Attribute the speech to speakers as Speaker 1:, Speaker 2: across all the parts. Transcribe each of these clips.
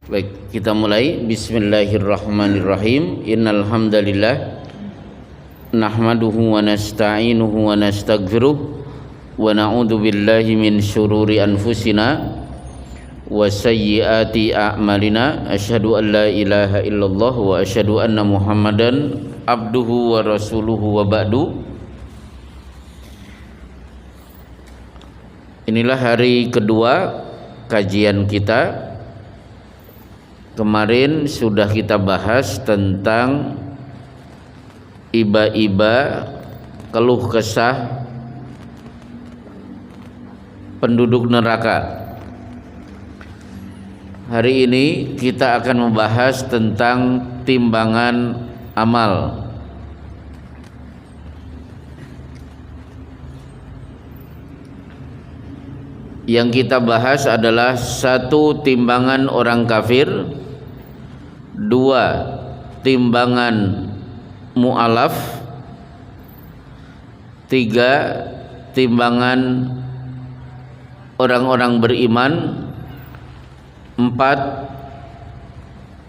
Speaker 1: Baik, kita mulai. Bismillahirrahmanirrahim. Innal hamdalillah nahmaduhu wa nasta'inuhu wa nastaghfiruh wa na'udzu billahi min syururi anfusina wa sayyiati a'malina. Asyhadu an la ilaha illallah wa asyhadu anna Muhammadan abduhu wa rasuluhu wa ba'du. Inilah hari kedua kajian kita. Kemarin sudah kita bahas tentang iba-iba keluh kesah penduduk neraka. Hari ini kita akan membahas tentang timbangan amal. Yang kita bahas adalah satu, timbangan orang kafir, dua, timbangan mu'alaf, tiga, timbangan orang-orang beriman, empat,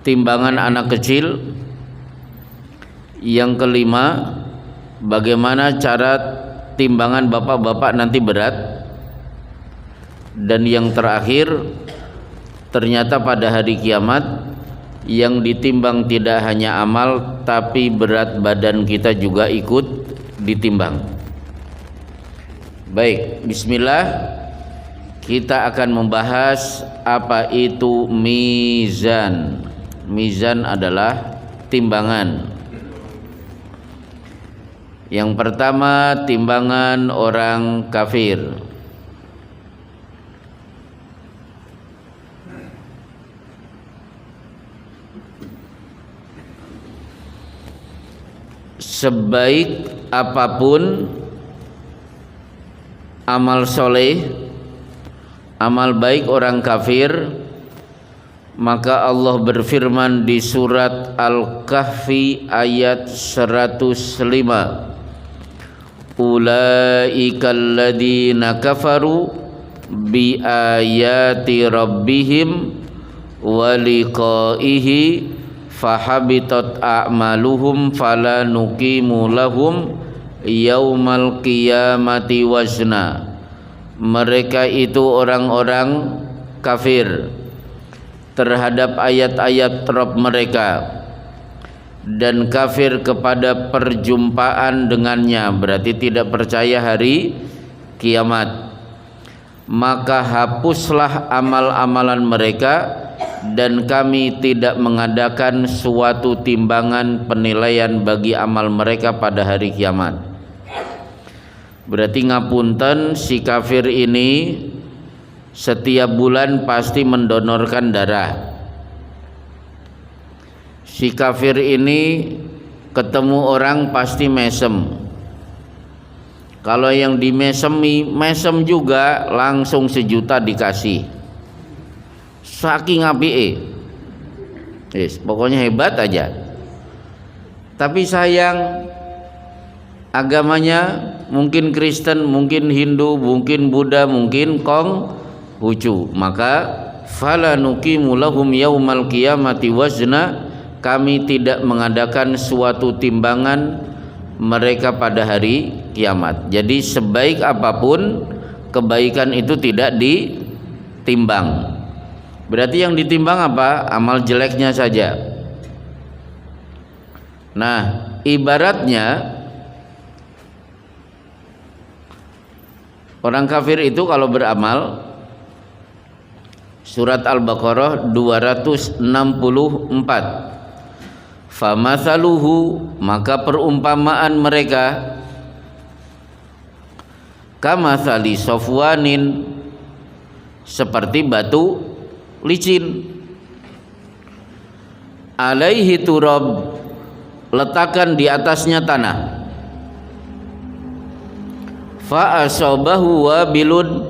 Speaker 1: timbangan anak kecil, yang kelima, bagaimana cara timbangan bapak-bapak nanti berat, dan yang terakhir, ternyata pada hari kiamat yang ditimbang tidak hanya amal tapi berat badan kita juga ikut ditimbang. Baik, bismillah. Kita akan membahas apa itu mizan. Mizan adalah timbangan. Yang pertama, timbangan orang kafir. Sebaik apapun amal soleh, amal baik orang kafir, maka Allah berfirman di surat Al-Kahfi ayat 105, ulaika alladzina kafaru bi ayati rabbihim wa liqaihi fahabitat a'maluhum fala nuqimu lahum yaumal qiyamati wazna. Mereka itu orang-orang kafir terhadap ayat-ayat Rabb mereka dan kafir kepada perjumpaan dengannya, berarti tidak percaya hari kiamat. Maka hapuslah amal-amalan mereka dan kami tidak mengadakan suatu timbangan penilaian bagi amal mereka pada hari kiamat. Berarti ngapunten, si kafir ini setiap bulan pasti mendonorkan darah. Si kafir ini ketemu orang pasti mesem. Kalau yang dimesemi, mesem juga langsung 1 juta dikasih. Saking apike, pokoknya hebat aja. Tapi sayang, agamanya mungkin Kristen, mungkin Hindu, mungkin Buddha, mungkin Konghucu. Maka fala nuqimu lahum yaumal qiyamati wazna, kami tidak mengadakan suatu timbangan mereka pada hari kiamat. Jadi sebaik apapun kebaikan itu tidak ditimbang. Berarti yang ditimbang apa? Amal jeleknya saja. Nah, ibaratnya orang kafir itu kalau beramal, surat Al-Baqarah 264, famathaluhu, maka perumpamaan mereka, kamathali safwanin, seperti batu licin, alaihi turab, letakkan di atasnya tanah, fa asabahu wabilun,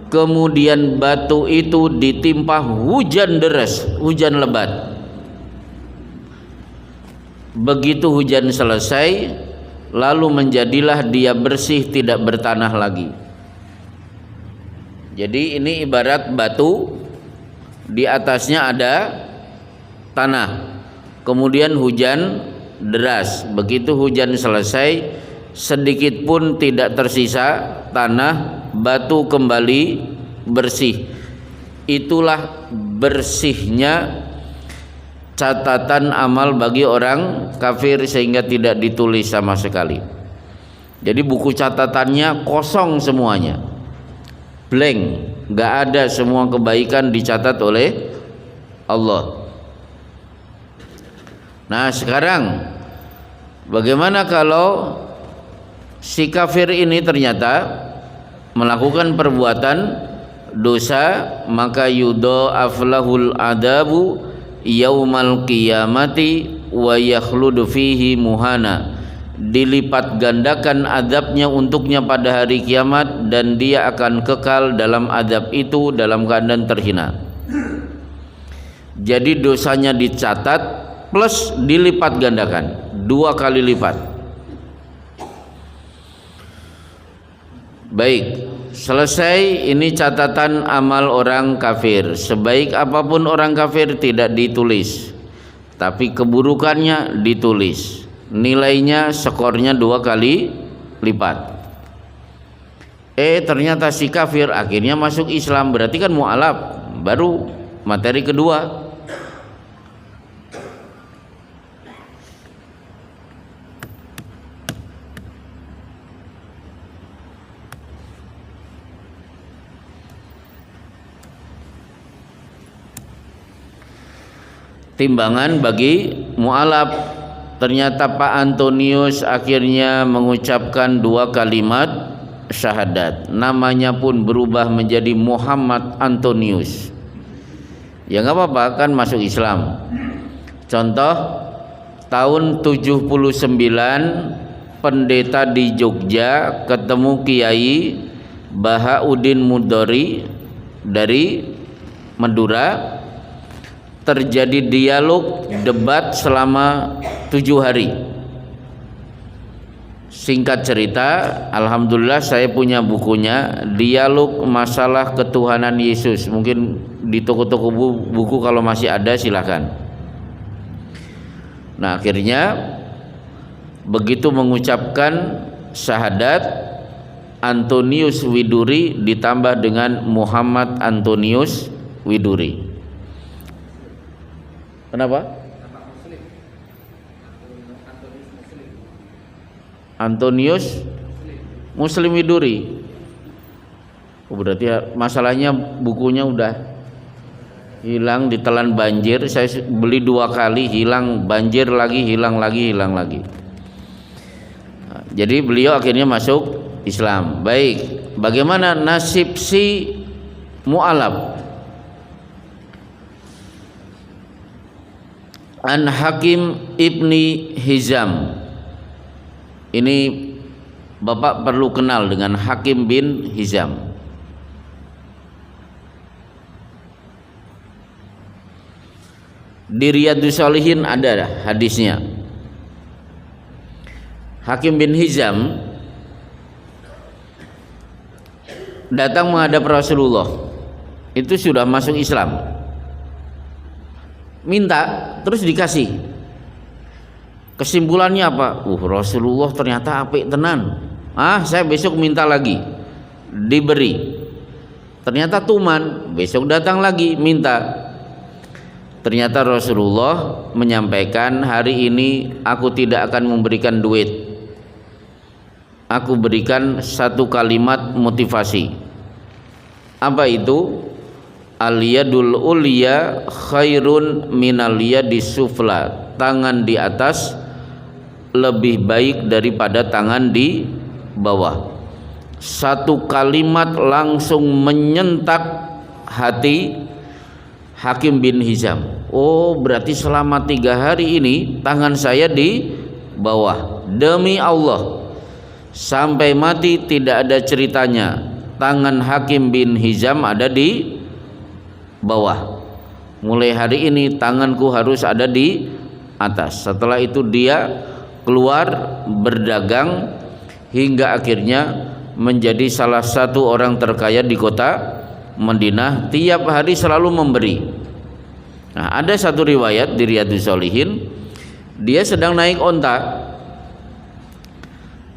Speaker 1: kemudian batu itu ditimpa hujan deras, hujan lebat. Begitu hujan selesai, lalu menjadilah dia bersih, tidak bertanah lagi. Jadi ini ibarat batu di atasnya ada tanah, kemudian hujan deras. Begitu hujan selesai, sedikit pun tidak tersisa tanah, batu kembali bersih. Itulah bersihnya catatan amal bagi orang kafir, sehingga tidak ditulis sama sekali. Jadi buku catatannya kosong semuanya, blank, nggak ada, semua kebaikan dicatat oleh Allah. Nah sekarang bagaimana kalau si kafir ini ternyata melakukan perbuatan dosa, maka yudha'af lahul adabu yaumal qiyamati wa yakhludu fihi muhana, dilipat gandakan azabnya untuknya pada hari kiamat, dan dia akan kekal dalam azab itu dalam keadaan terhina. Jadi dosanya dicatat plus dilipat gandakan, 2 kali lipat. Baik, selesai ini catatan amal orang kafir. Sebaik apapun orang kafir tidak ditulis, tapi keburukannya ditulis. Nilainya, skornya 2 kali lipat. Ternyata si kafir akhirnya masuk Islam, berarti kan mu'alaf, baru materi kedua. Timbangan bagi mu'alaf. Ternyata Pak Antonius akhirnya mengucapkan 2 kalimat syahadat, namanya pun berubah menjadi Muhammad Antonius. Ya nggak apa-apa, kan masuk Islam. Contoh, tahun 79 pendeta di Jogja ketemu Kiai Bahauddin Mudori dari Madura. Terjadi dialog debat selama 7 hari. Singkat cerita, alhamdulillah saya punya bukunya, dialog masalah ketuhanan Yesus. Mungkin di toko-toko buku kalau masih ada silahkan. Nah akhirnya begitu mengucapkan syahadat, Antonius Widuri ditambah dengan Muhammad Antonius Widuri. Kenapa? Antonius Muslim Widuri. Berarti masalahnya bukunya udah hilang, ditelan banjir. Saya beli 2 kali, hilang, banjir lagi, hilang lagi, hilang lagi. Jadi beliau akhirnya masuk Islam. Baik, bagaimana nasib si mu'alaf? An Hakim ibni Hizam. Ini Bapak perlu kenal dengan Hakim bin Hizam. Di Riyadhus Shalihin ada hadisnya. Hakim bin Hizam datang menghadap Rasulullah. Itu sudah masuk Islam. Minta, terus dikasih. Kesimpulannya apa? Rasulullah ternyata apik tenan. Saya besok minta lagi. Diberi. Ternyata tuman, besok datang lagi minta. Ternyata Rasulullah menyampaikan, hari ini aku tidak akan memberikan duit. Aku berikan 1 kalimat motivasi. Apa itu? Al-yadul ulya khairun minal yadis sufla. Tangan di atas lebih baik daripada tangan di bawah. 1 kalimat langsung menyentak hati Hakim bin Hizam. Berarti selama 3 hari ini tangan saya di bawah. Demi Allah, sampai mati tidak ada ceritanya tangan Hakim bin Hizam ada di bawah. Mulai hari ini tanganku harus ada di atas. Setelah itu dia keluar berdagang hingga akhirnya menjadi salah satu orang terkaya di kota Madinah tiap hari selalu memberi. Nah, ada satu riwayat di Riyadhus Shalihin, dia sedang naik onta,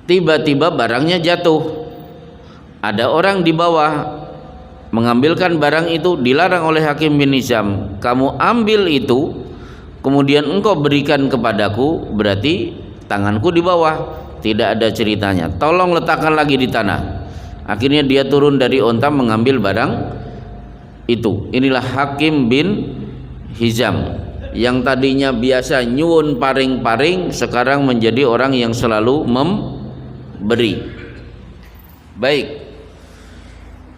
Speaker 1: tiba-tiba barangnya jatuh. Ada orang di bawah mengambilkan barang itu, dilarang oleh Hakim bin Hizam. Kamu ambil itu, kemudian engkau berikan kepadaku, berarti tanganku di bawah. Tidak ada ceritanya, tolong letakkan lagi di tanah. Akhirnya dia turun dari onta mengambil barang itu. Inilah Hakim bin Hizam yang tadinya biasa nyuwun paring-paring, sekarang menjadi orang yang selalu memberi. Baik,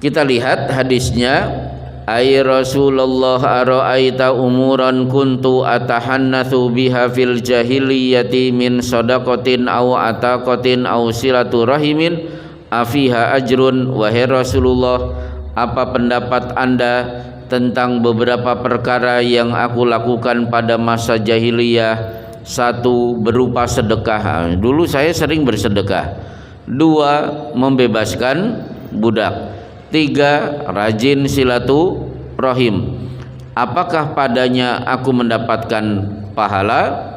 Speaker 1: kita lihat hadisnya. Ay Rasulullah ara'aita umuran kuntu atahannatsu biha fil jahiliyati min shadaqatin aw ataqatin aw silatu rahimin afiha ajrun. Wahai Rasulullah, apa pendapat Anda tentang beberapa perkara yang aku lakukan pada masa jahiliyah? Satu, berupa sedekah. Dulu saya sering bersedekah. Dua, membebaskan budak. Tiga, rajin silaturahim. Apakah padanya aku mendapatkan pahala?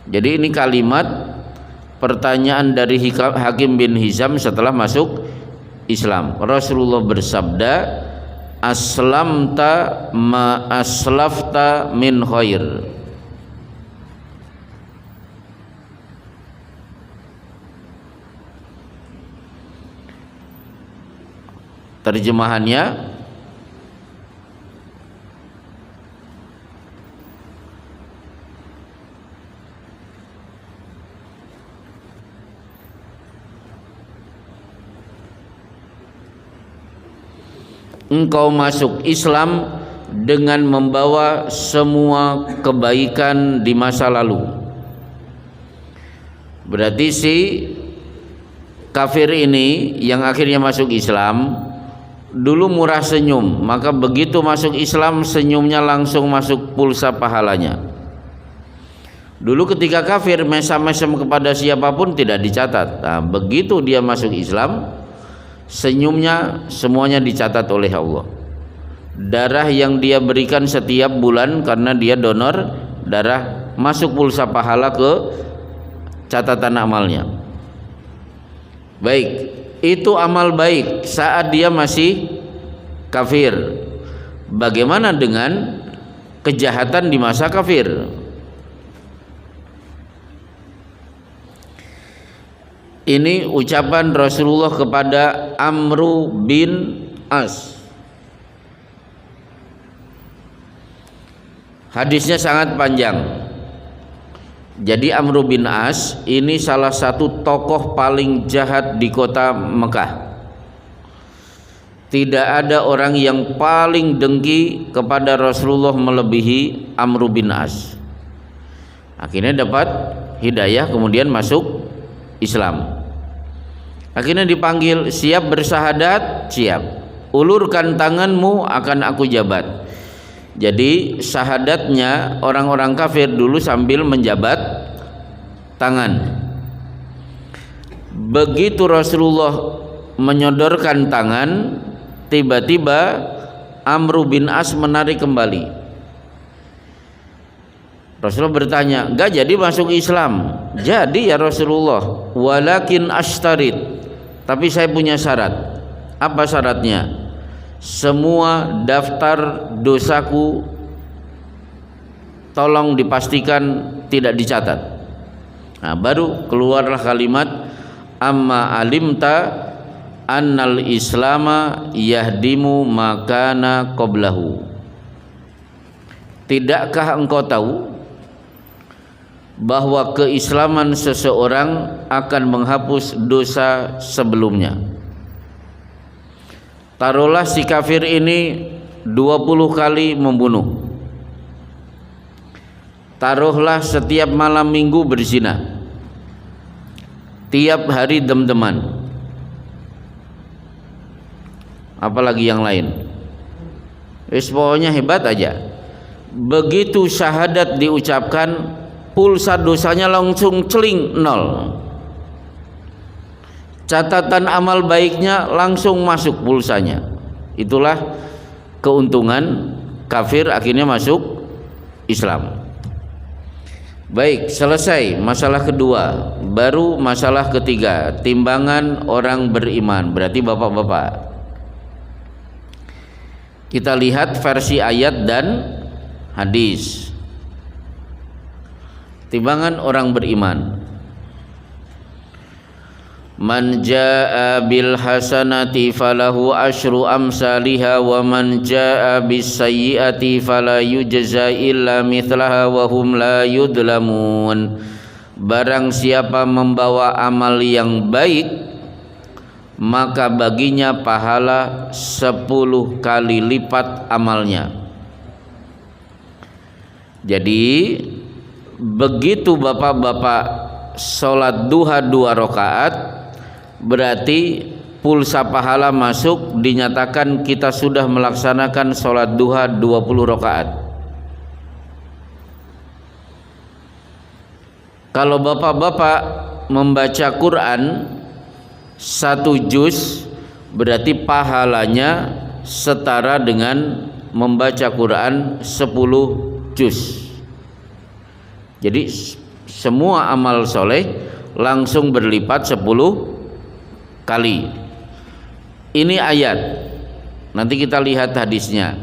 Speaker 1: Jadi ini kalimat pertanyaan dari Hakim bin Hizam setelah masuk Islam. Rasulullah bersabda, aslamta ma aslafta min khair. Terjemahannya, engkau masuk Islam dengan membawa semua kebaikan di masa lalu. Berarti si kafir ini yang akhirnya masuk Islam dulu murah senyum, maka begitu masuk Islam senyumnya langsung masuk pulsa pahalanya. Dulu ketika kafir mesam-mesam kepada siapapun tidak dicatat. Nah, begitu dia masuk Islam, senyumnya semuanya dicatat oleh Allah. Darah yang dia berikan setiap bulan karena dia donor darah masuk pulsa pahala ke catatan amalnya. Baik, itu amal baik saat dia masih kafir. Bagaimana dengan kejahatan di masa kafir? Ini ucapan Rasulullah kepada Amru bin As. Hadisnya sangat panjang. Jadi Amru bin As ini salah satu tokoh paling jahat di kota Mekah. Tidak ada orang yang paling dengki kepada Rasulullah melebihi Amru bin As. Akhirnya dapat hidayah, kemudian masuk Islam. Akhirnya dipanggil, siap bersahadat? Siap. Ulurkan tanganmu, akan aku jabat. Jadi syahadatnya orang-orang kafir dulu sambil menjabat tangan. Begitu Rasulullah menyodorkan tangan, tiba-tiba Amru bin As menarik kembali. Rasulullah bertanya, "Enggak jadi masuk Islam?" "Jadi ya Rasulullah, walakin ashtarit." Tapi saya punya syarat. Apa syaratnya? Semua daftar dosaku tolong dipastikan tidak dicatat. Nah, baru keluarlah kalimat amma alimta annal islama yahdimu makana qablahu. Tidakkah engkau tahu bahwa keislaman seseorang akan menghapus dosa sebelumnya? Taruhlah si kafir ini 20 kali membunuh. Taruhlah setiap malam minggu berzina. Tiap hari dem-deman. Apalagi yang lain. Pokoknya hebat aja. Begitu syahadat diucapkan, pulsa dosanya langsung celing, nol. Catatan amal baiknya langsung masuk pulsanya. Itulah keuntungan kafir akhirnya masuk Islam. Baik, selesai masalah kedua. Baru masalah ketiga, timbangan orang beriman. Berarti bapak-bapak, kita lihat versi ayat dan hadis. Timbangan orang beriman. Man jaa bil hasanati falahu asyru amsalihha wa man jaa bis sayyiati fala yujza illa mithlaha wa hum la yudlamun. Barang siapa membawa amal yang baik, maka baginya pahala 10 kali lipat amalnya. Jadi begitu bapak-bapak sholat duha 2 rakaat, berarti pulsa pahala masuk, dinyatakan kita sudah melaksanakan sholat duha 20 rakaat. Kalau bapak-bapak membaca Quran 1 juz, berarti pahalanya setara dengan membaca Quran 10 juz. Jadi semua amal soleh langsung berlipat 10 kali. Ini ayat. Nanti kita lihat hadisnya.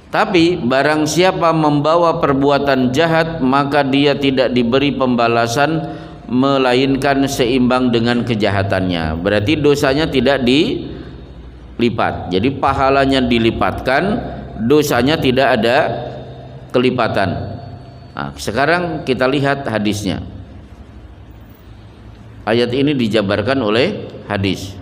Speaker 1: Tapi barang siapa membawa perbuatan jahat, maka dia tidak diberi pembalasan melainkan seimbang dengan kejahatannya. Berarti dosanya tidak dilipat. Jadi pahalanya dilipatkan, dosanya tidak ada kelipatan. Nah, sekarang kita lihat hadisnya. Ayat ini dijabarkan oleh hadis.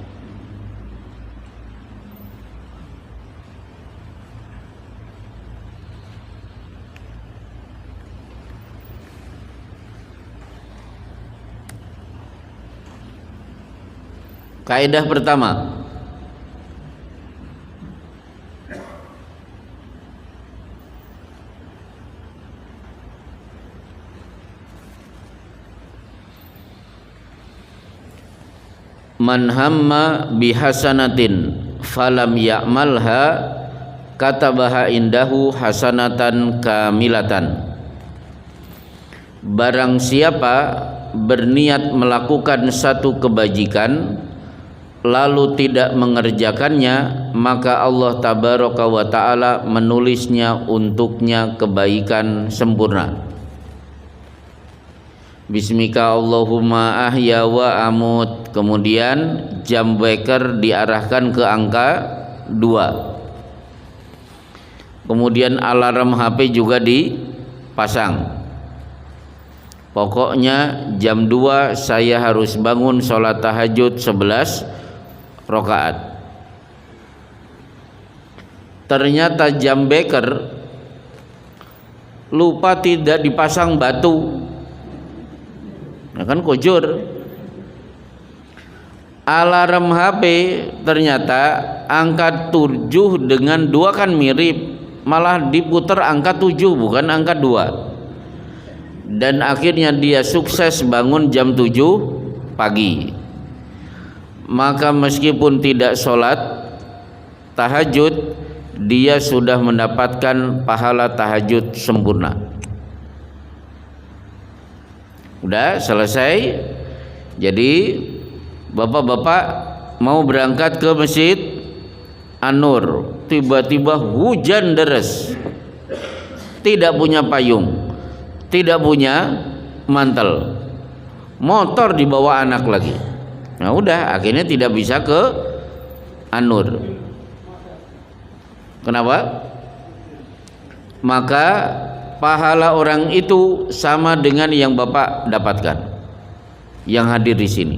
Speaker 1: Kaidah pertama, man hamma bihasanatin falam ya'malha katabaha indahu hasanatan kamilatan. Barang siapa berniat melakukan satu kebajikan lalu tidak mengerjakannya, maka Allah tabaraka wa ta'ala menulisnya untuknya kebaikan sempurna. Bismika Allahumma ahya wa amut. Kemudian jam beker diarahkan ke angka 2. Kemudian alarm HP juga dipasang. Pokoknya jam 2 saya harus bangun sholat tahajud 11 rakaat. Ternyata jam beker lupa tidak dipasang batu. Nah kan kojur. Alarm HP ternyata angka 7 dengan 2 kan mirip, malah diputar angka 7 bukan angka 2. Dan akhirnya dia sukses bangun jam 7 pagi. Maka meskipun tidak sholat tahajud, dia sudah mendapatkan pahala tahajud sempurna. Udah selesai. Jadi bapak-bapak mau berangkat ke Masjid An-Nur, tiba-tiba hujan deras, tidak punya payung, tidak punya mantel, motor dibawa anak lagi. Nah udah akhirnya tidak bisa ke An-Nur. Kenapa? Maka pahala orang itu sama dengan yang bapak dapatkan, yang hadir di sini.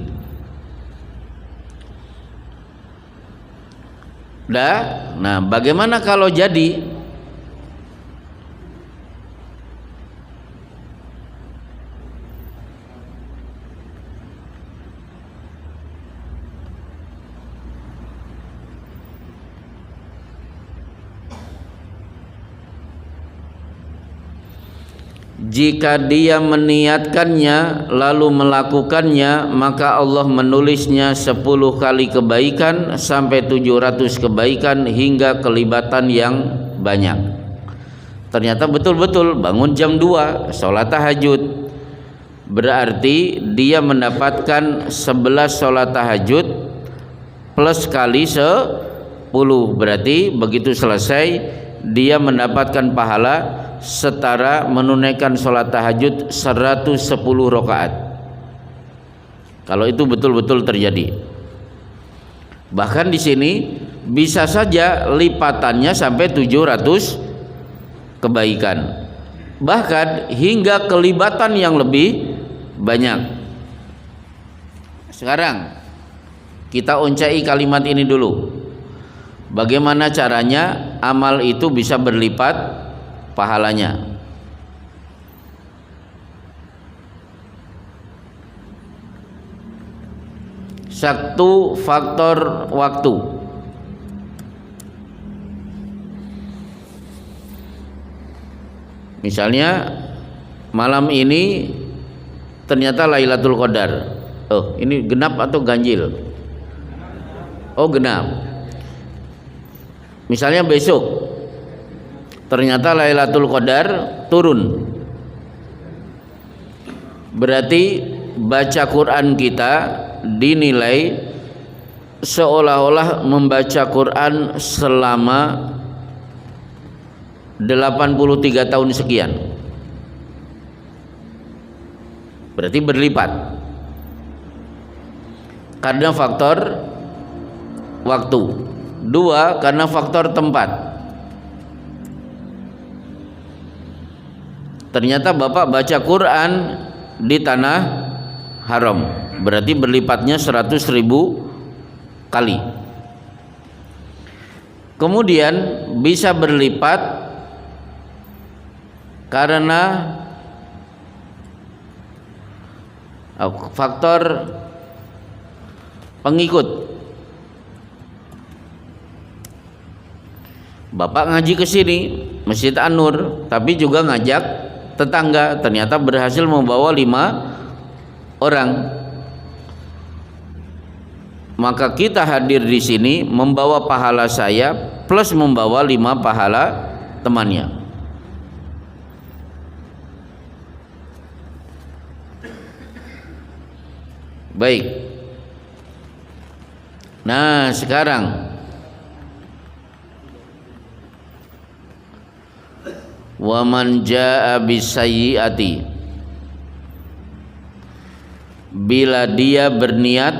Speaker 1: Nah bagaimana kalau jadi Jika dia meniatkannya lalu melakukannya, maka Allah menulisnya 10 kali kebaikan sampai 700 kebaikan hingga kelibatan yang banyak. Ternyata betul-betul bangun jam 2 sholat tahajud, berarti dia mendapatkan 11 sholat tahajud plus kali 10, berarti begitu selesai dia mendapatkan pahala setara menunaikan sholat tahajud 110 rakaat. Kalau itu betul-betul terjadi. Bahkan di sini bisa saja lipatannya sampai 700 kebaikan. Bahkan hingga kelibatan yang lebih banyak. Sekarang kita uncai kalimat ini dulu. Bagaimana caranya amal itu bisa berlipat pahalanya? Satu, faktor waktu. Misalnya malam ini ternyata Lailatul Qadar. Oh, ini genap atau ganjil? Oh, genap. Misalnya besok ternyata Lailatul Qadar turun, berarti baca Quran kita dinilai seolah-olah membaca Quran selama 83 tahun sekian, berarti berlipat karena faktor waktu. Dua, karena faktor tempat. Ternyata Bapak baca Quran di tanah haram, berarti berlipatnya 100.000 kali. Kemudian bisa berlipat karena faktor pengikut. Bapak ngaji ke sini Masjid An-Nur, tapi juga ngajak tetangga, ternyata berhasil membawa 5 orang. Maka kita hadir di sini membawa pahala saya plus membawa 5 pahala temannya. Baik. Nah, sekarang wa man jaa bisayyiati, bila dia berniat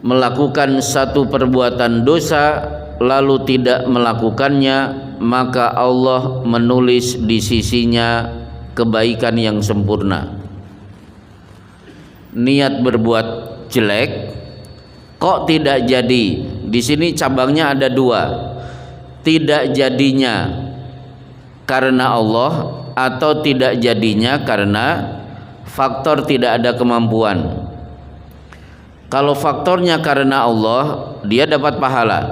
Speaker 1: melakukan satu perbuatan dosa lalu tidak melakukannya, maka Allah menulis di sisinya kebaikan yang sempurna. Niat berbuat jelek kok tidak jadi, di sini cabangnya ada 2. Tidak jadinya karena Allah atau tidak jadinya karena faktor tidak ada kemampuan. Kalau faktornya karena Allah, dia dapat pahala.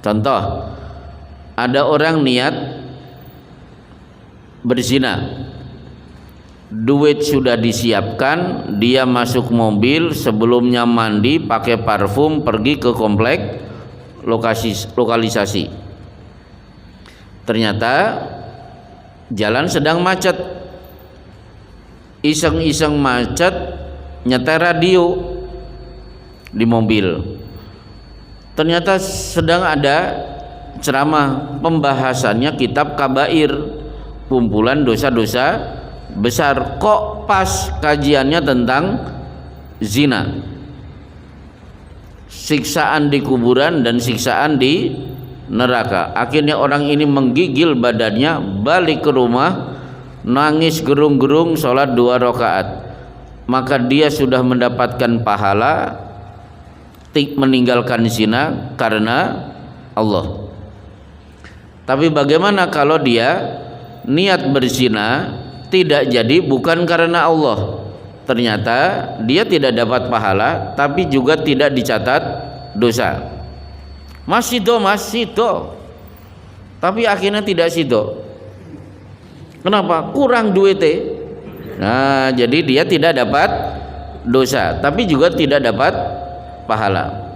Speaker 1: Contoh, ada orang niat berzina, duit sudah disiapkan, dia masuk mobil, sebelumnya mandi pakai parfum, pergi ke komplek lokalisasi. Ternyata jalan sedang macet, iseng-iseng macet, nyetel radio di mobil. Ternyata sedang ada ceramah, pembahasannya kitab kabair, kumpulan dosa-dosa besar. Kok pas kajiannya tentang zina, siksaan di kuburan dan siksaan di neraka. Akhirnya orang ini menggigil badannya, balik ke rumah, nangis gerung-gerung, sholat 2 rakaat. Maka dia sudah mendapatkan pahala meninggalkan zina karena Allah. Tapi bagaimana kalau dia niat berzina tidak jadi bukan karena Allah? Ternyata dia tidak dapat pahala, tapi juga tidak dicatat dosa. Masih do, tapi akhirnya tidak sido. Kenapa? Kurang duitnya. Nah, jadi dia tidak dapat dosa, tapi juga tidak dapat pahala.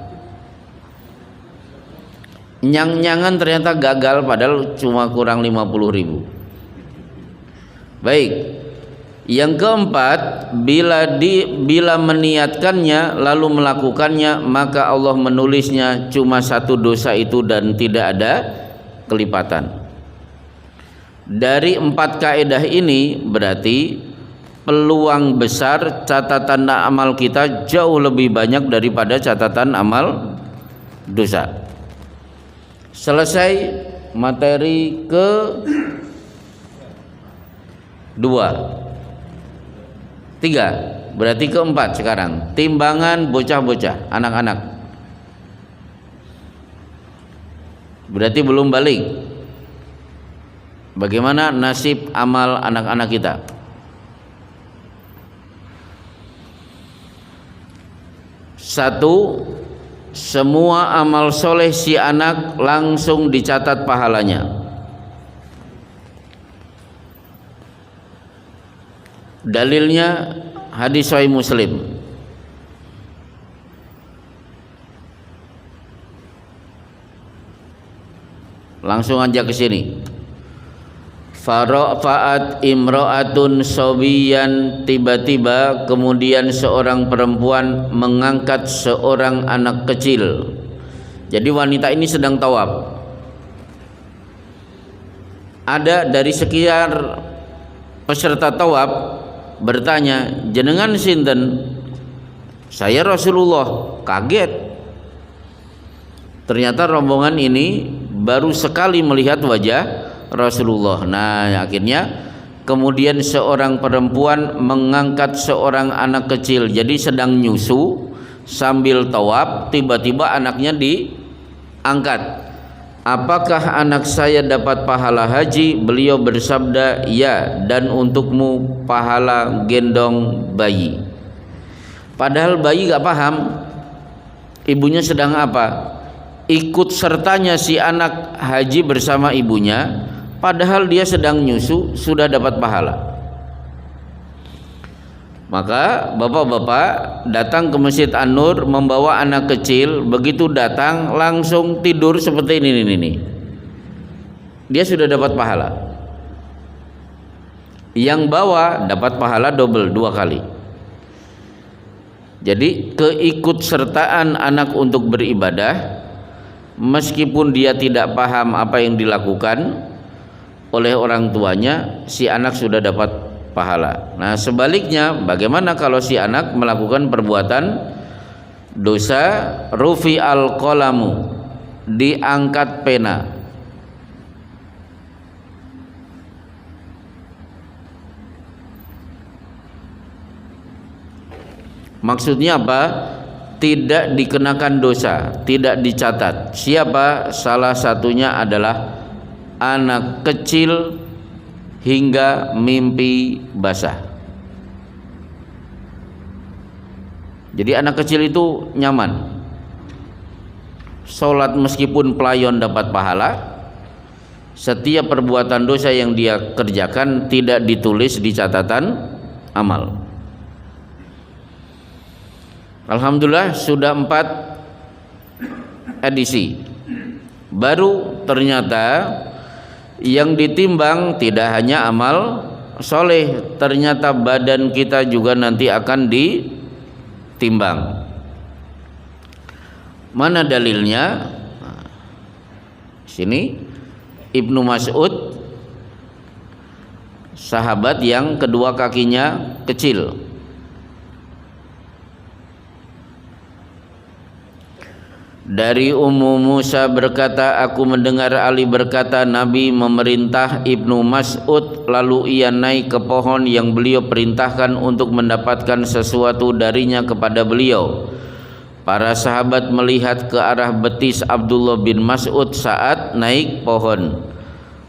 Speaker 1: Nyang-nyangan ternyata gagal padahal cuma kurang 50.000. Baik. Yang keempat, bila meniatkannya lalu melakukannya, maka Allah menulisnya cuma satu dosa itu dan tidak ada kelipatan. Dari 4 kaidah ini berarti peluang besar catatan amal kita jauh lebih banyak daripada catatan amal dosa. Selesai materi ke 2. 3, berarti keempat sekarang, timbangan bocah-bocah, anak-anak. Berarti belum balik. Bagaimana nasib amal anak-anak kita? Satu, semua amal soleh si anak langsung dicatat pahalanya. Dalilnya hadis Sahih Muslim. Langsung aja ke sini. Fara'at imra'atun sobiyan, tiba-tiba kemudian seorang perempuan mengangkat seorang anak kecil. Jadi wanita ini sedang tawaf. Ada dari sekian peserta tawaf bertanya, jenengan sinten? Saya Rasulullah. Kaget. Ternyata rombongan ini baru sekali melihat wajah Rasulullah. Nah, akhirnya kemudian seorang perempuan mengangkat seorang anak kecil. Jadi sedang nyusu sambil tawaf, tiba-tiba anaknya diangkat. Apakah anak saya dapat pahala haji? Beliau bersabda, ya, dan untukmu pahala gendong bayi. Padahal bayi gak paham ibunya sedang apa. Ikut sertanya si anak haji bersama ibunya, padahal dia sedang nyusu, sudah dapat pahala. Maka bapak-bapak datang ke Masjid An-Nur membawa anak kecil, begitu datang langsung tidur seperti ini. Dia sudah dapat pahala. Yang bawa dapat pahala double, 2 kali. Jadi keikutsertaan anak untuk beribadah, meskipun dia tidak paham apa yang dilakukan oleh orang tuanya, si anak sudah dapat pahala. Nah, sebaliknya bagaimana kalau si anak melakukan perbuatan dosa? Rufi al-qalamu, diangkat pena. Maksudnya apa? Tidak dikenakan dosa, tidak dicatat. Siapa? Salah satunya adalah anak kecil hingga mimpi basah. Jadi anak kecil itu nyaman. Sholat meskipun pelayon dapat pahala. Setiap perbuatan dosa yang dia kerjakan tidak ditulis di catatan amal. Alhamdulillah sudah 4 edisi. Baru ternyata yang ditimbang tidak hanya amal soleh, ternyata badan kita juga nanti akan ditimbang. Mana dalilnya? Sini Ibnu Mas'ud, sahabat yang kedua kakinya kecil. Dari Ummu Musa berkata, aku mendengar Ali berkata, Nabi memerintah Ibnu Mas'ud, lalu ia naik ke pohon yang beliau perintahkan untuk mendapatkan sesuatu darinya kepada beliau. Para sahabat melihat ke arah betis Abdullah bin Mas'ud saat naik pohon.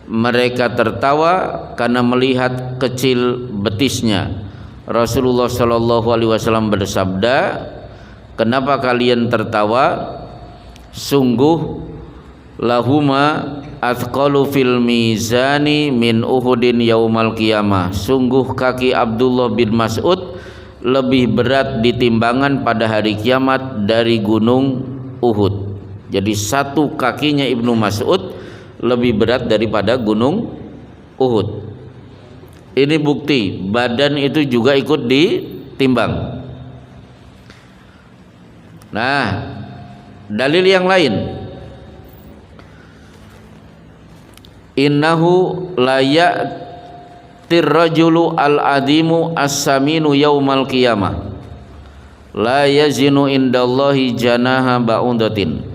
Speaker 1: Mereka tertawa karena melihat kecil betisnya. Rasulullah SAW bersabda, kenapa kalian tertawa? Sungguh lahuma athqalu fil mizani min Uhudin yaumal qiyamah. Sungguh kaki Abdullah bin Mas'ud lebih berat di timbangan pada hari kiamat dari gunung Uhud. Jadi satu kakinya Ibnu Mas'ud lebih berat daripada gunung Uhud. Ini bukti badan itu juga ikut ditimbang. Nah, dalil yang lain, innahu la ya'tir rajulu al-adimu as-saminu yaumal qiyamah la yazinu indallahi janaha ba'udatin.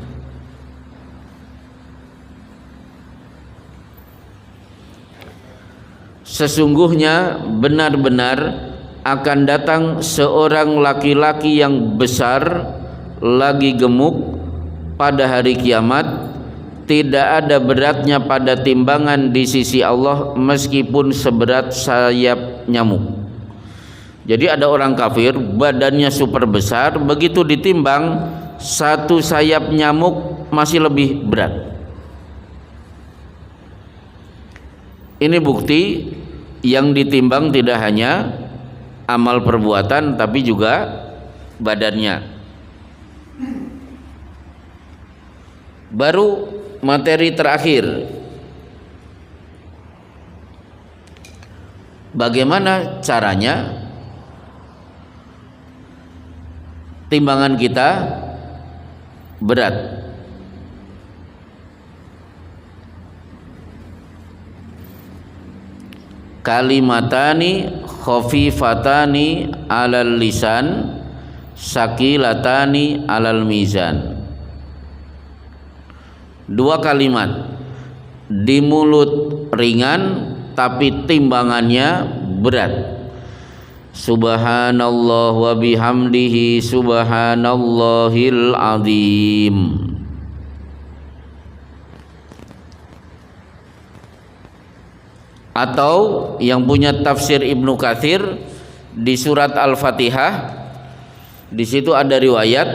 Speaker 1: Sesungguhnya benar-benar akan datang seorang laki-laki yang besar lagi gemuk pada hari kiamat, tidak ada beratnya pada timbangan di sisi Allah meskipun seberat sayap nyamuk. Jadi ada orang kafir badannya super besar, begitu ditimbang satu sayap nyamuk masih lebih berat. Ini bukti yang ditimbang tidak hanya amal perbuatan tapi juga badannya. Baru materi terakhir, bagaimana caranya timbangan kita berat. Kalimatani khafifatani alal lisan sakilatani alal mizan. Dua kalimat di mulut ringan tapi timbangannya berat. Subhanallah wa bihamdihi subhanallahil azim. Atau yang punya tafsir Ibnu Katsir di surat Al-Fatihah, di situ ada riwayat,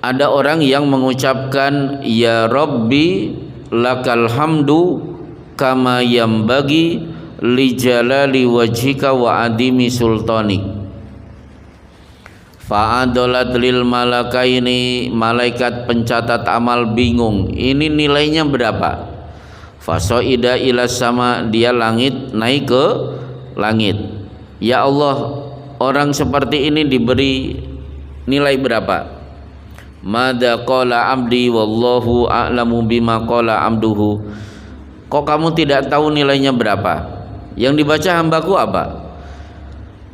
Speaker 1: ada orang yang mengucapkan ya Rabbi lakal hamdu kama yambagi li jalali wajhika wa adimi sultanik. Fa'adolat lil malakaini, malaikat pencatat amal bingung, ini nilainya berapa? Fasoida ila sama, dia naik ke langit. Ya Allah, orang seperti ini diberi nilai berapa? Mada qala abdi wallahu a'lamu bima qala abduhu. Kok kamu tidak tahu nilainya berapa? Yang dibaca hambaku apa?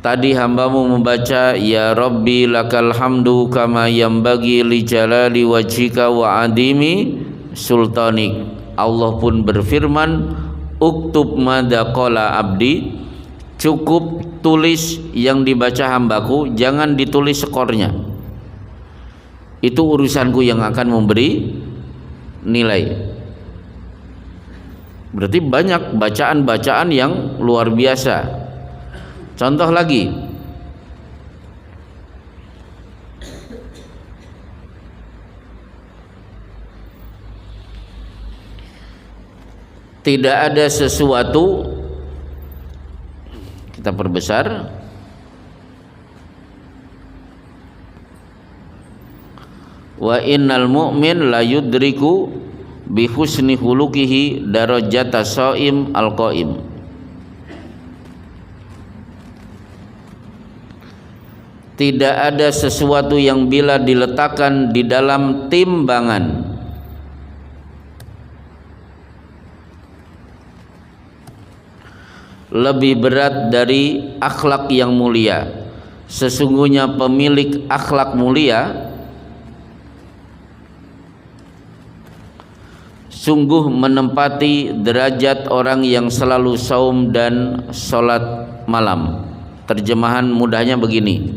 Speaker 1: Tadi hambamu membaca ya Rabbi lakal hamdu kama yambagi li jalali wajhika wa adimi sultanik. Allah pun berfirman, uktub mada qala abdi, cukup tulis yang dibaca hambaku, jangan ditulis skornya. Itu urusanku yang akan memberi nilai. Berarti banyak bacaan-bacaan yang luar biasa. Contoh lagi, tidak ada sesuatu, kita perbesar, wa innal mu'min la yudriku bi husni khuluqihi darajata shaim al-qaim. Tidak ada sesuatu yang bila diletakkan di dalam timbangan lebih berat dari akhlak yang mulia. Sesungguhnya pemilik akhlak mulia sungguh menempati derajat orang yang selalu saum dan sholat malam. Terjemahan mudahnya begini,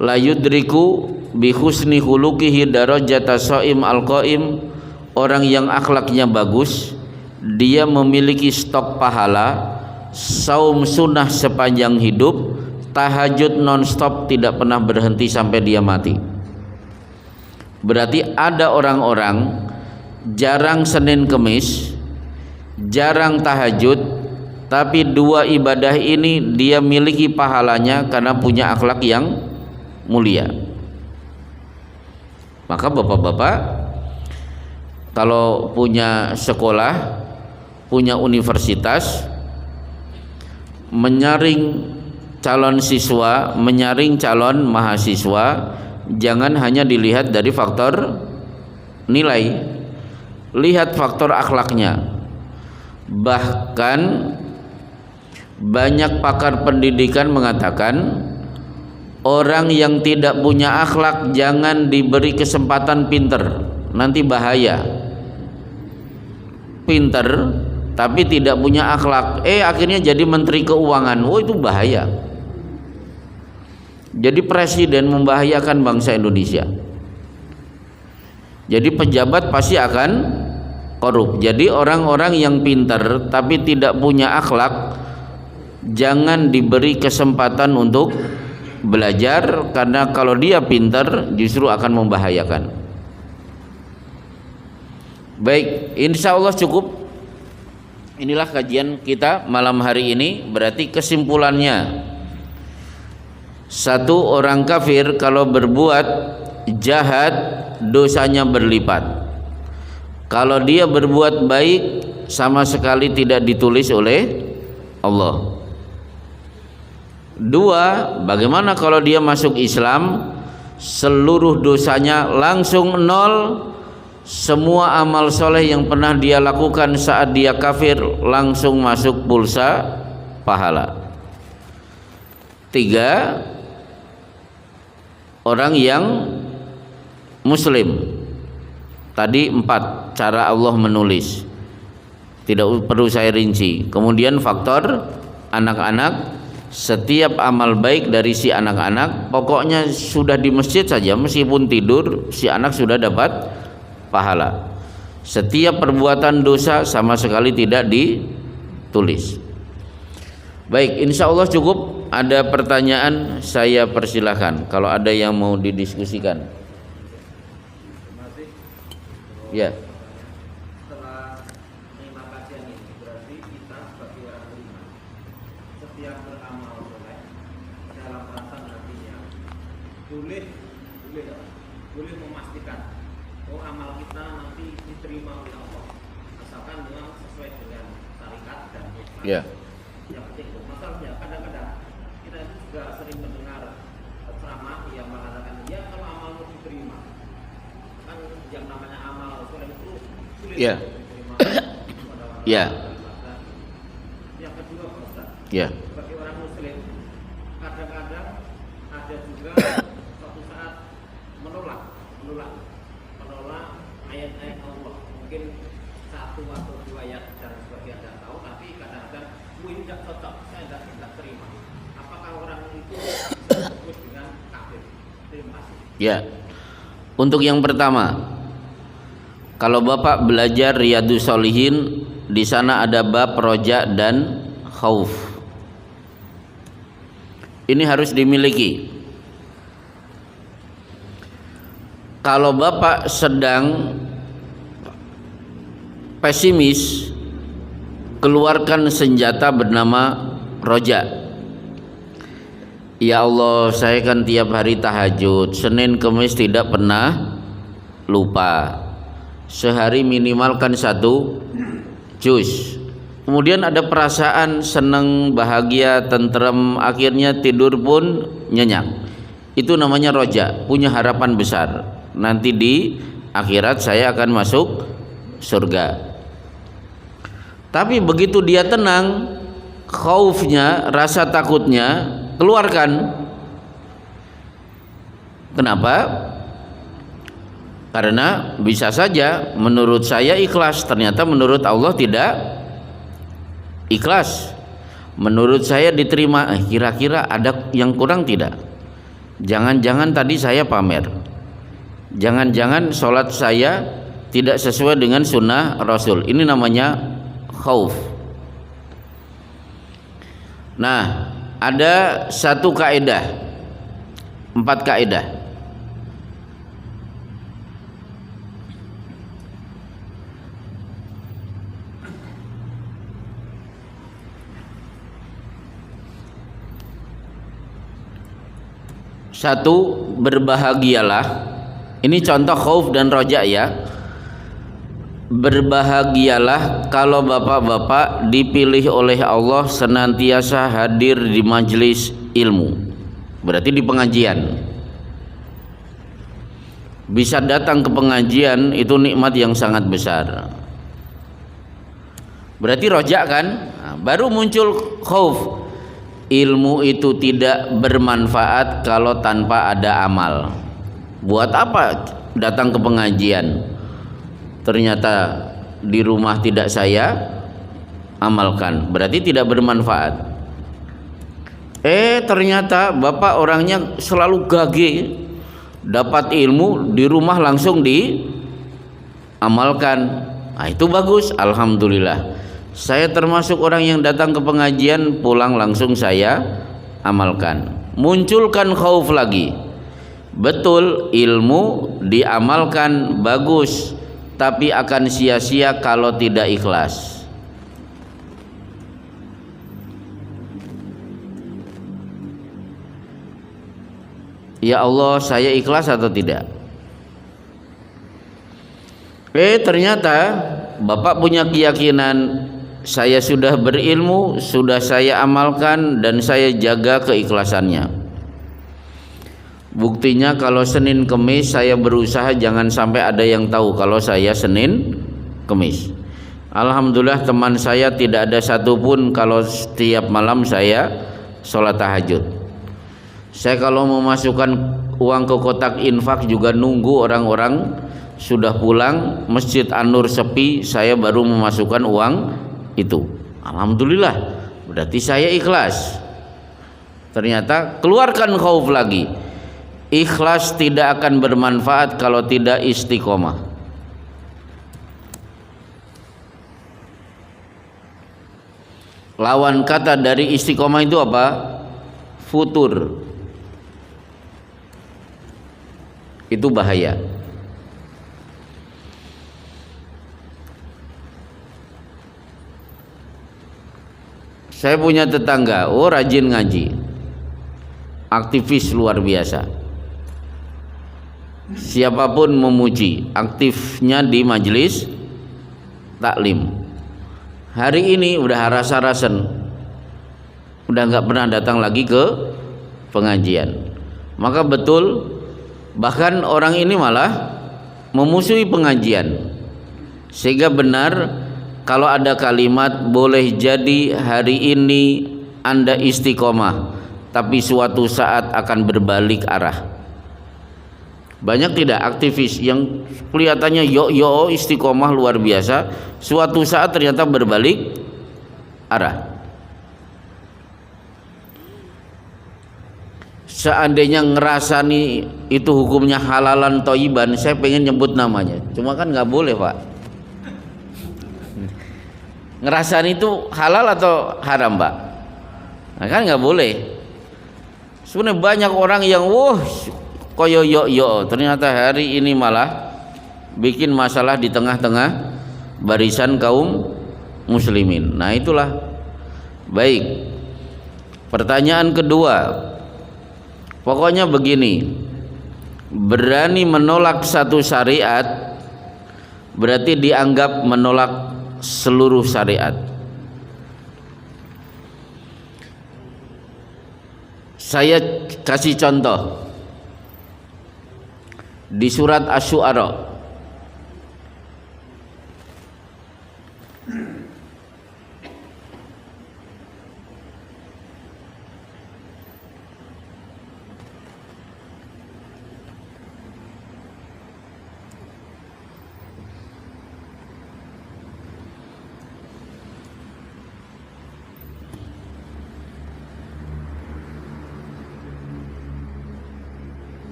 Speaker 1: la yudriku bi husni khuluqihi darajata shaim al-qaim. Orang yang akhlaknya bagus, dia memiliki stok pahala saum sunnah sepanjang hidup, tahajud non-stop, tidak pernah berhenti sampai dia mati. Berarti ada orang-orang jarang Senin Kemis, jarang tahajud, tapi dua ibadah ini dia miliki pahalanya karena punya akhlak yang mulia. Maka bapak-bapak kalau punya sekolah, punya universitas, menyaring calon siswa, menyaring calon mahasiswa, jangan hanya dilihat dari faktor nilai, lihat faktor akhlaknya. Bahkan banyak pakar pendidikan mengatakan orang yang tidak punya akhlak jangan diberi kesempatan pinter, nanti bahaya. Pinter tapi tidak punya akhlak, akhirnya jadi menteri keuangan, itu bahaya. Jadi presiden membahayakan bangsa Indonesia. Jadi pejabat pasti akan korup. Jadi orang-orang yang pinter tapi tidak punya akhlak jangan diberi kesempatan untuk belajar, karena kalau dia pinter justru akan membahayakan. Baik, insya Allah cukup. Inilah kajian kita malam hari ini. Berarti kesimpulannya, satu orang kafir kalau berbuat jahat dosanya berlipat. Kalau dia berbuat baik sama sekali tidak ditulis oleh Allah. Dua, bagaimana kalau dia masuk Islam, seluruh dosanya langsung nol. Semua amal soleh yang pernah dia lakukan saat dia kafir langsung masuk pulsa pahala. Tiga, orang yang muslim. Tadi 4 cara Allah menulis, tidak perlu saya rinci. Kemudian faktor anak-anak, setiap amal baik dari si anak-anak, pokoknya sudah di masjid saja meskipun tidur, si anak sudah dapat pahala. Setiap perbuatan dosa sama sekali tidak ditulis. Baik, insya Allah cukup. Ada pertanyaan saya persilahkan kalau ada yang mau didiskusikan. Ya.
Speaker 2: Setelah lima kajian ini berarti kita sebagai orang beriman setiap beramal soleh dalam rasa nantinya boleh memastikan amal kita nanti diterima oleh Allah asalkan memang sesuai dengan syariat dan hikmah.
Speaker 1: Ya.
Speaker 2: Yang penting itu masalahnya kadang-kadang kita itu juga sering mendengar ceramah yang mengatakan ya kalau amalmu diterima, kan yang namanya amal soleh itu sulit diterima pada orang.
Speaker 1: Ya.
Speaker 2: Yang kedua Pak Ustaz,
Speaker 1: Ya.
Speaker 2: sebagai orang muslim kadang-kadang ada juga suatu saat menolak ayat-ayat Allah, mungkin satu atau dua ayat dan sebagian tidak tahu, tapi kadang-kadang ini tidak cocok, saya tidak terima. Apakah orang itu disebut dengan kafir? Terima kasih.
Speaker 1: Ya. Untuk yang pertama, kalau Bapak belajar Riyadhus Shalihin, di sana ada bab roja dan khauf. Ini harus dimiliki. Kalau Bapak sedang pesimis, keluarkan senjata bernama roja. Ya Allah, saya kan tiap hari tahajud, Senin Kemis tidak pernah lupa. Sehari minimalkan 1 juz. Kemudian ada perasaan senang, bahagia, tentrem, akhirnya tidur pun nyenyak. Itu namanya roja, punya harapan besar. Nanti di akhirat saya akan masuk surga. Tapi begitu dia tenang, khaufnya, rasa takutnya keluarkan. Kenapa? Karena bisa saja menurut saya ikhlas, ternyata menurut Allah tidak ikhlas. Menurut saya diterima, kira-kira ada yang kurang tidak? Jangan-jangan tadi saya pamer, jangan-jangan sholat saya tidak sesuai dengan sunnah Rasul. Ini namanya khauf. Nah, ada satu kaidah, 4 kaidah. Satu, berbahagialah. Ini contoh khauf dan roja ya. Berbahagialah kalau bapak-bapak dipilih oleh Allah senantiasa hadir di majelis ilmu. Berarti di pengajian. Bisa datang ke pengajian itu nikmat yang sangat besar. Berarti rojak kan? Nah, baru muncul khauf. Ilmu itu tidak bermanfaat kalau tanpa ada amal. Buat apa datang ke pengajian? Ternyata di rumah tidak saya amalkan, berarti tidak bermanfaat. Ternyata bapak orangnya selalu gagih, dapat ilmu di rumah langsung diamalkan. Nah, itu bagus, alhamdulillah. Saya termasuk orang yang datang ke pengajian, pulang langsung saya amalkan. Munculkan khauf lagi. Betul, ilmu diamalkan bagus, tapi akan sia-sia kalau tidak ikhlas. Ya Allah, saya ikhlas atau tidak? Ternyata bapak punya keyakinan, saya sudah berilmu, sudah saya amalkan dan saya jaga keikhlasannya. Buktinya kalau Senin Kemis saya berusaha jangan sampai ada yang tahu kalau saya Senin Kemis. Alhamdulillah teman saya tidak ada satupun kalau setiap malam saya sholat tahajud. Saya kalau memasukkan uang ke kotak infak juga nunggu orang-orang sudah pulang, Masjid An-Nur sepi, saya baru memasukkan uang itu. Alhamdulillah, berarti saya ikhlas. Ternyata keluarkan khauf lagi. Ikhlas tidak akan bermanfaat kalau tidak istiqomah. Lawan kata dari istiqomah itu apa? Futur. Itu bahaya. Saya punya tetangga, rajin ngaji, aktivis luar biasa. Siapapun memuji, aktifnya di majelis taklim. Hari ini udah rasa-rasen, udah nggak pernah datang lagi ke pengajian. Maka betul, bahkan orang ini malah memusuhi pengajian. Sehingga benar kalau ada kalimat, boleh jadi hari ini Anda istiqomah, tapi suatu saat akan berbalik arah. Banyak tidak aktivis yang kelihatannya yo istiqomah luar biasa, suatu saat ternyata berbalik arah. Seandainya ngerasani itu hukumnya halalan toiban, saya pengen nyebut namanya, cuma kan nggak boleh pak. Ngerasani itu halal atau haram pak? Nah, kan nggak boleh. Sebenarnya banyak orang yang koyo yo ternyata hari ini malah bikin masalah di tengah-tengah barisan kaum muslimin. Nah itulah. Baik, pertanyaan kedua, pokoknya begini, berani menolak satu syariat berarti dianggap menolak seluruh syariat. Saya kasih contoh di surat Asy-Syu'ara.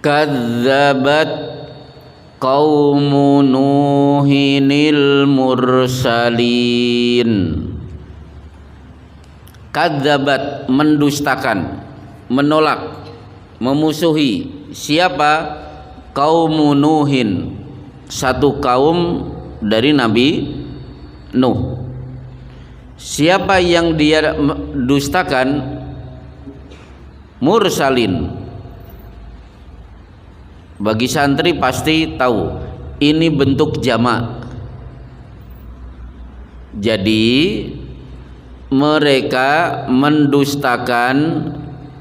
Speaker 1: kadzabat qaumu nuhinil mursalin. Kadzabat, mendustakan, menolak, memusuhi. Siapa? Qaumu Nuhin, satu kaum dari Nabi Nuh. Siapa yang dia dustakan? Mursalin. Bagi santri pasti tahu ini bentuk jamak. Jadi mereka mendustakan,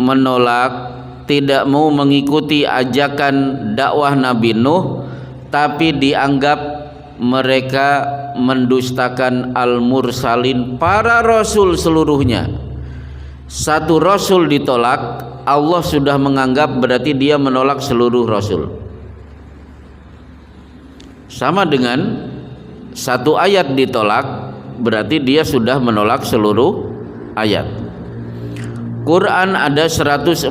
Speaker 1: menolak, tidak mau mengikuti ajakan dakwah Nabi Nuh, tapi dianggap mereka mendustakan al-mursalin, para rasul seluruhnya. Satu rasul ditolak, Allah sudah menganggap berarti dia menolak seluruh rasul. Sama dengan satu ayat ditolak, berarti dia sudah menolak seluruh ayat. Quran ada 114,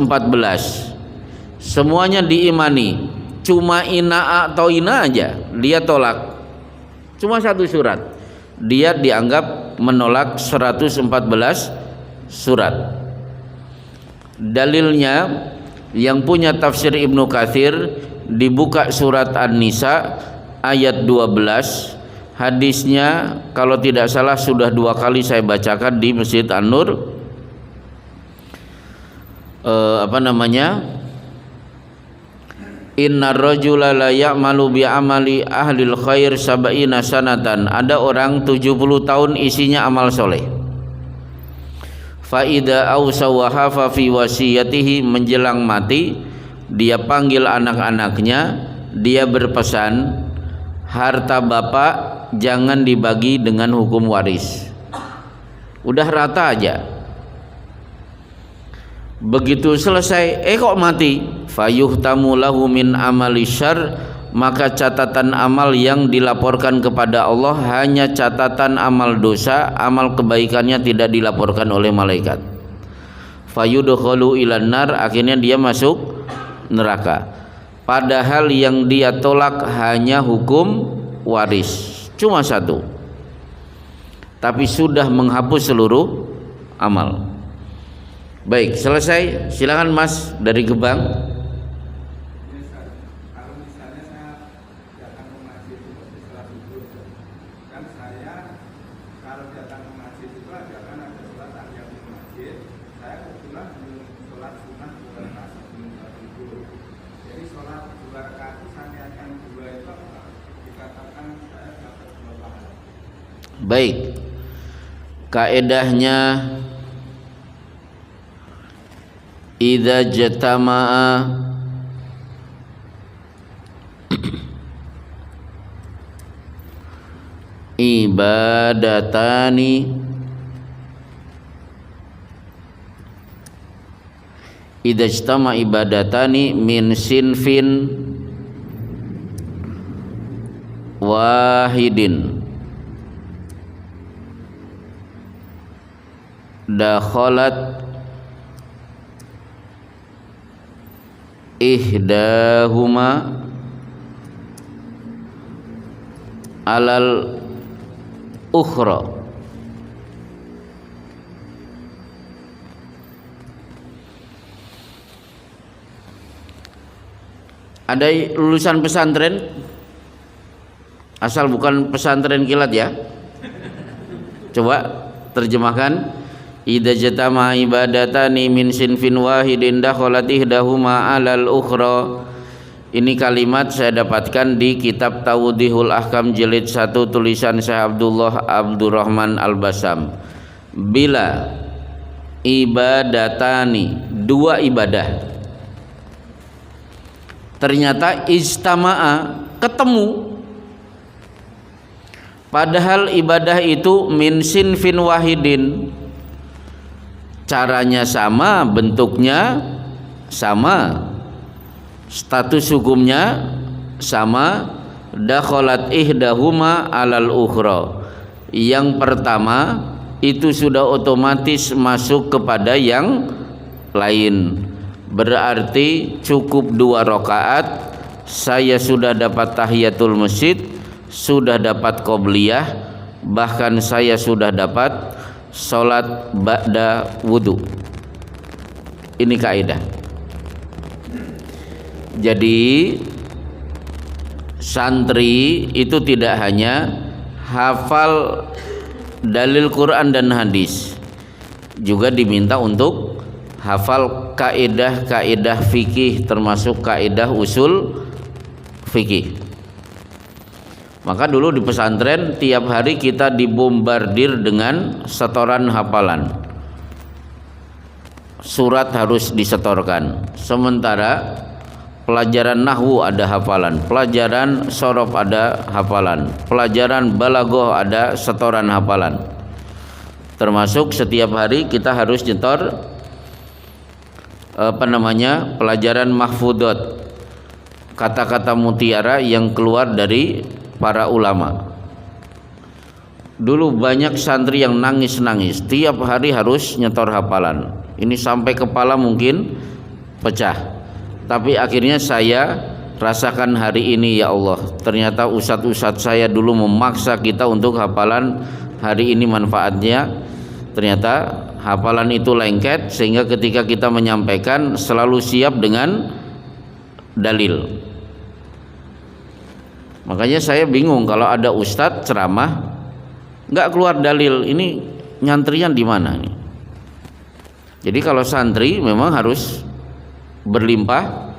Speaker 1: semuanya diimani, cuma ina atau ina aja dia tolak. Cuma satu surat dia dianggap menolak 114 surat. Dalilnya yang punya tafsir Ibnu Katsir, dibuka surat An-Nisa ayat 12. Hadisnya kalau tidak salah sudah 2 kali saya bacakan di Masjid An-Nur. Innar rajula la ya'malu bi amali ahlil khair sab'ina sanatan. Ada orang 70 tahun isinya amal soleh. Fa idza awsa wa hafa fi wasiyatihi, menjelang mati dia panggil anak-anaknya, dia berpesan, harta bapak jangan dibagi dengan hukum waris, udah rata aja. Begitu selesai, kok mati? Fayuhtamu lahu min amali syarr, maka catatan amal yang dilaporkan kepada Allah hanya catatan amal dosa, amal kebaikannya tidak dilaporkan oleh malaikat. Fayudkhalu ilan nar, akhirnya dia masuk neraka. Padahal yang dia tolak hanya hukum waris, cuma satu, tapi sudah menghapus seluruh amal. Baik, selesai. Silakan Mas dari Gebang.
Speaker 3: Kalau misalnya saya datang ke masjid itu setelah subuh, kan saya kalau datang ke masjid itu ada sholat tahiyat di masjid. Saya kebetulan belum sholat sunnah 2 rakaat sebelum tidur. Jadi sholat 2 rakaat itu saya niatkan 2 itu dikatakan saya dapat 2 pahala.
Speaker 1: Baik, kaedahnya idza jatama'a ibadatani idza ijtama ibadatani min sinfin wahidin dakhalat ihdahuma alal ukhra. Ada lulusan pesantren, asal bukan pesantren kilat ya, coba terjemahkan. Idza jatama ibadatani min sinfin wahidin dakhalat ihdahuma 'alal ukhra. Ini kalimat saya dapatkan di kitab Tawdihul Ahkam jilid 1 tulisan Syekh Abdullah Abdurrahman Al-Basam. Bila ibadatani, 2 ibadah, ternyata ijtama'a, ketemu, padahal ibadah itu min sinfin wahidin, caranya sama, bentuknya sama, status hukumnya sama, dakhalat ihdahuma alal ukhra. Yang pertama itu sudah otomatis masuk kepada yang lain. berarti cukup 2 rakaat saya sudah dapat tahiyatul masjid, sudah dapat qobliyah, bahkan saya sudah dapat salat ba'da wudu. Ini kaidah. Jadi santri itu tidak hanya hafal dalil Quran dan hadis, juga diminta untuk hafal kaidah-kaidah fikih, termasuk kaidah usul fikih. Maka dulu di pesantren tiap hari kita dibombardir dengan setoran hafalan. Surat harus disetorkan. Sementara pelajaran nahwu ada hafalan, pelajaran sorof ada hafalan, pelajaran balaghah ada setoran hafalan. Termasuk setiap hari kita harus nyetor pelajaran mahfudot, kata-kata mutiara yang keluar dari para ulama. Dulu banyak santri yang nangis-nangis, tiap hari harus nyetor hafalan. Ini sampai kepala mungkin pecah. Tapi akhirnya saya rasakan hari ini, ya Allah, ternyata ustadz-ustadz saya dulu memaksa kita untuk hafalan. Hari ini manfaatnya ternyata hafalan itu lengket, sehingga ketika kita menyampaikan selalu siap dengan dalil. Makanya saya bingung kalau ada ustadz ceramah nggak keluar dalil, ini nyantrian di mana nih? Jadi kalau santri memang harus berlimpah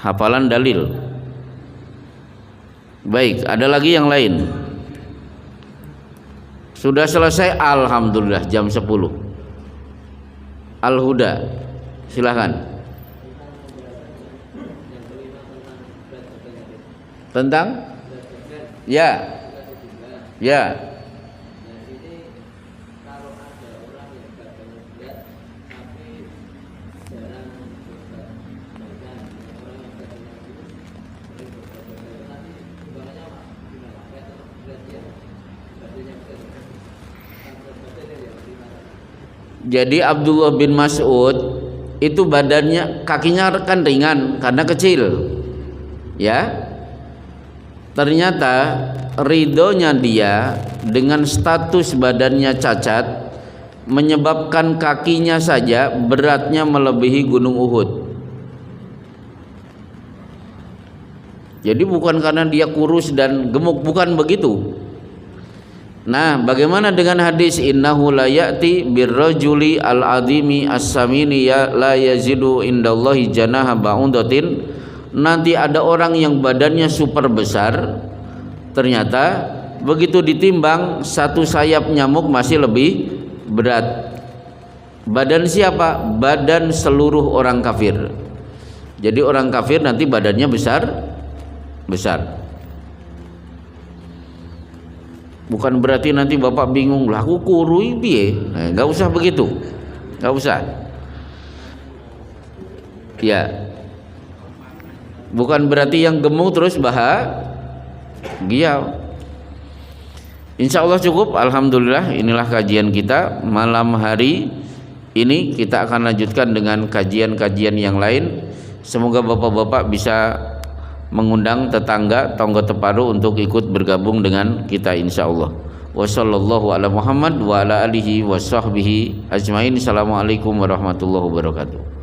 Speaker 1: hafalan dalil. Baik, ada lagi yang lain? Sudah selesai, alhamdulillah, jam 10. Al-Huda, silahkan. Tentang? Ya. Ya. Jadi Abdullah bin Mas'ud itu badannya, kakinya kan ringan karena kecil, ya. Ternyata ridhonya dia dengan status badannya cacat menyebabkan kakinya saja beratnya melebihi gunung Uhud. Jadi bukan karena dia kurus dan gemuk, bukan begitu. Nah, bagaimana dengan hadis innahu la ya'ti birrajuli al-azimi as-samini ya la yazidu indallahi janaha ba'udatin. Nanti ada orang yang badannya super besar, ternyata begitu ditimbang satu sayap nyamuk masih lebih berat. Badan siapa? Badan seluruh orang kafir. Jadi orang kafir nanti badannya besar. Bukan berarti nanti bapak bingung, lah aku kurui piye? Enggak usah begitu. Enggak usah. Ya. Bukan berarti yang gemuk terus bahagia. Insya Allah cukup. Alhamdulillah, inilah kajian kita malam hari ini. Kita akan lanjutkan dengan kajian-kajian yang lain. Semoga bapak-bapak bisa mengundang tetangga, tonggo teparu untuk ikut bergabung dengan kita insya Allah. Wassallallahu ala Muhammad wa ala alihi wa sahbihi ajmain. Assalamualaikum warahmatullahi wabarakatuh.